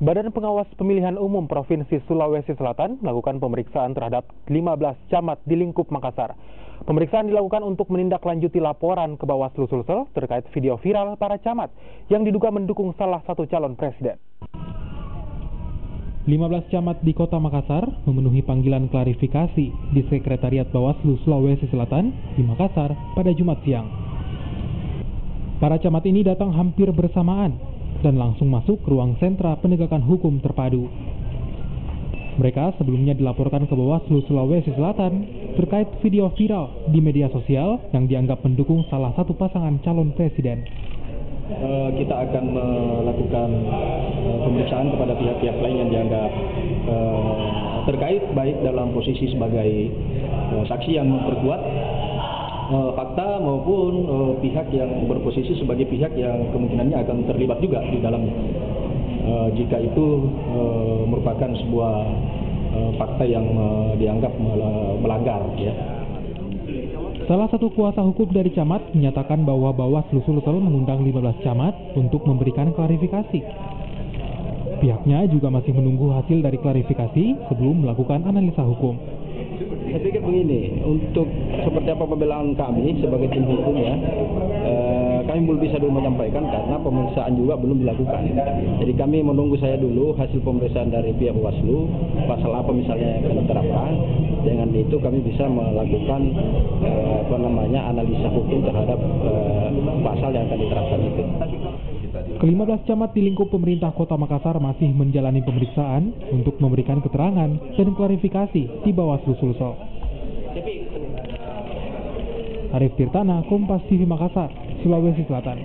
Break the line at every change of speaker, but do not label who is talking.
Badan Pengawas Pemilihan Umum Provinsi Sulawesi Selatan melakukan pemeriksaan terhadap 15 camat di lingkup Makassar. Pemeriksaan dilakukan untuk menindaklanjuti laporan ke Bawaslu Sulsel terkait video viral para camat yang diduga mendukung salah satu calon presiden. 15 camat di Kota Makassar memenuhi panggilan klarifikasi di Sekretariat Bawaslu Sulawesi Selatan di Makassar pada Jumat siang. Para camat ini datang hampir bersamaan dan langsung masuk ke ruang sentra penegakan hukum terpadu. Mereka sebelumnya dilaporkan ke Bawaslu Sulawesi Selatan terkait video viral di media sosial yang dianggap mendukung salah satu pasangan calon presiden.
Kita akan melakukan pemeriksaan kepada pihak-pihak lain yang dianggap terkait, baik dalam posisi sebagai saksi yang memperkuat fakta maupun pihak yang berposisi sebagai pihak yang kemungkinannya akan terlibat juga di dalamnya. Jika itu merupakan sebuah fakta yang dianggap melanggar, ya.
Salah satu kuasa hukum dari camat menyatakan bahwa Bawaslu Sulsel mengundang 15 camat untuk memberikan klarifikasi. Pihaknya juga masih menunggu hasil dari klarifikasi sebelum melakukan analisa hukum.
Saya pikir begini, untuk seperti apa pembelaan kami sebagai tim hukum, ya, kami belum bisa dulu menyampaikan karena pemeriksaan juga belum dilakukan. Jadi kami menunggu saya dulu hasil pemeriksaan dari pihak Bawaslu, pasal apa misalnya yang akan diterapkan. Dengan itu kami bisa melakukan analisa hukum terhadap pasal yang akan diterapkan itu.
Ke-15 camat di lingkup pemerintah Kota Makassar masih menjalani pemeriksaan untuk memberikan keterangan dan klarifikasi di Bawaslu Sulsel. Arif Tirtana, Kompas TV Makassar, Sulawesi Selatan.